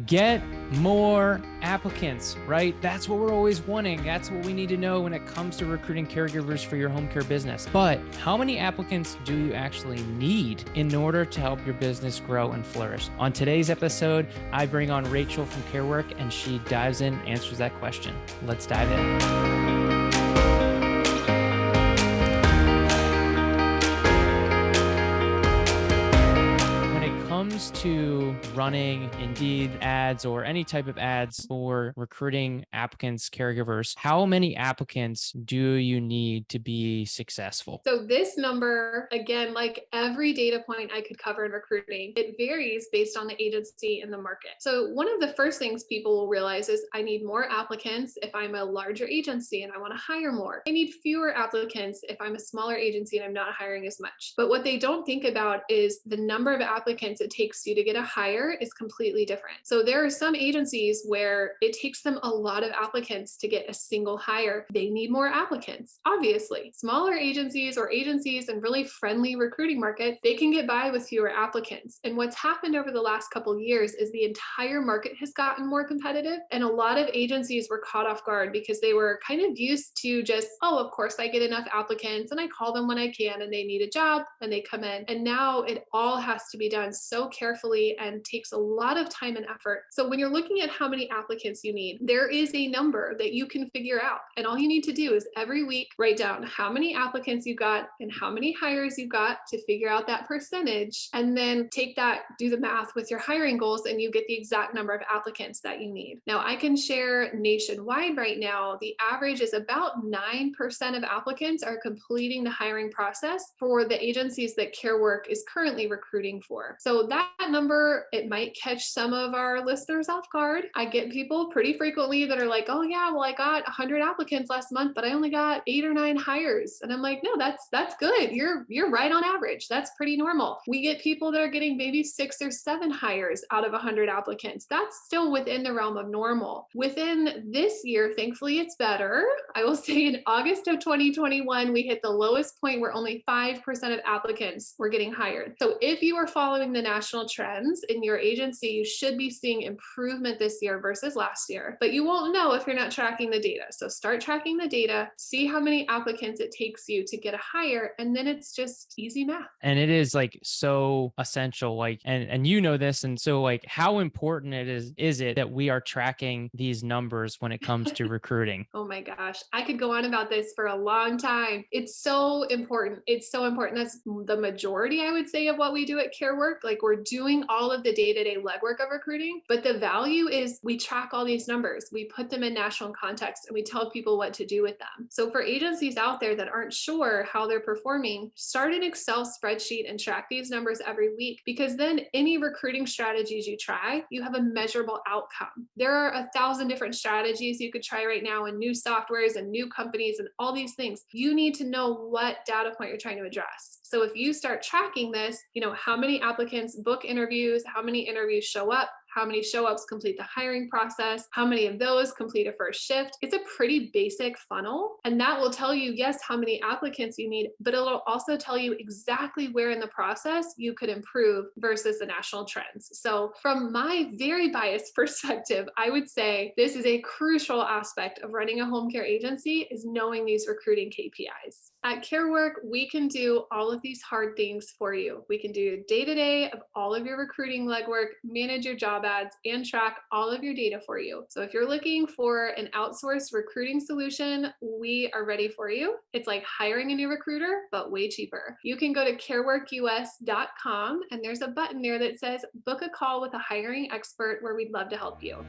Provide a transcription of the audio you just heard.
Get more applicants, right? That's what we're always wanting. That's what we need to know when it comes to recruiting caregivers for your home care business. But how many applicants do you actually need in order to help your business grow and flourish? On today's episode, I bring on Rachel from CareWork, and she dives in and answers that question. Let's dive in. Comes to running Indeed ads or any type of ads for recruiting applicants, caregivers, how many applicants do you need to be successful? So this number, again, like every data point I could cover in recruiting, it varies based on the agency and the market. So one of the first things people will realize is I need more applicants if I'm a larger agency and I want to hire more. I need fewer applicants if I'm a smaller agency and I'm not hiring as much. But what they don't think about is the number of applicants it takes you to get a hire is completely different. So there are some agencies where it takes them a lot of applicants to get a single hire. They need more applicants, obviously. Smaller agencies or agencies in really friendly recruiting markets, they can get by with fewer applicants. And what's happened over the last couple of years is the entire market has gotten more competitive, and a lot of agencies were caught off guard because they were kind of used to just, oh, of course I get enough applicants and I call them when I can and they need a job and they come in. And now it all has to be done so carefully and takes a lot of time and effort. So when you're looking at how many applicants you need, there is a number that you can figure out. And all you need to do is every week write down how many applicants you got and how many hires you got to figure out that percentage. And then take that, do the math with your hiring goals, and you get the exact number of applicants that you need. Now, I can share nationwide right now, the average is about 9% of applicants are completing the hiring process for the agencies that CareWork is currently recruiting for. So that number, it might catch some of our listeners off guard. I get people pretty frequently that are like, oh yeah, well, I got 100 applicants last month, but I only got 8 or 9 hires. And I'm like, no, that's good. You're right on average. That's pretty normal. We get people that are getting maybe 6 or 7 hires out of 100 applicants. That's still within the realm of normal. Within this year, thankfully, it's better. I will say in August of 2021, we hit the lowest point where only 5% of applicants were getting hired. So if you are following the national trends in your agency, you should be seeing improvement this year versus last year, but you won't know if you're not tracking the data. So start tracking the data, see how many applicants it takes you to get a hire, and then it's just easy math. And it is like so essential, like, and you know this. And so like how important is it that we are tracking these numbers when it comes to recruiting? Oh my gosh, I could go on about this for a long time. It's so important. It's so important. That's the majority, I would say, of what we do at CareWork. Like we're doing all of the day-to-day legwork of recruiting, but the value is we track all these numbers. We put them in national context and we tell people what to do with them. So for agencies out there that aren't sure how they're performing, start an Excel spreadsheet and track these numbers every week, because then any recruiting strategies you try, you have a measurable outcome. There are 1,000 different strategies you could try right now, and new softwares and new companies and all these things. You need to know what data point you're trying to address. So if you start tracking this, how many applicants book interviews, how many interviews show up, how many show-ups complete the hiring process, how many of those complete a first shift. It's a pretty basic funnel, and that will tell you, yes, how many applicants you need, but it'll also tell you exactly where in the process you could improve versus the national trends. So from my very biased perspective, I would say this is a crucial aspect of running a home care agency, is knowing these recruiting KPIs. At CareWork, we can do all of these hard things for you. We can do day-to-day of all of your recruiting legwork, manage your job ads, and track all of your data for you. So if you're looking for an outsourced recruiting solution, we are ready for you. It's like hiring a new recruiter, but way cheaper. You can go to careworkus.com, and there's a button there that says book a call with a hiring expert, where we'd love to help you.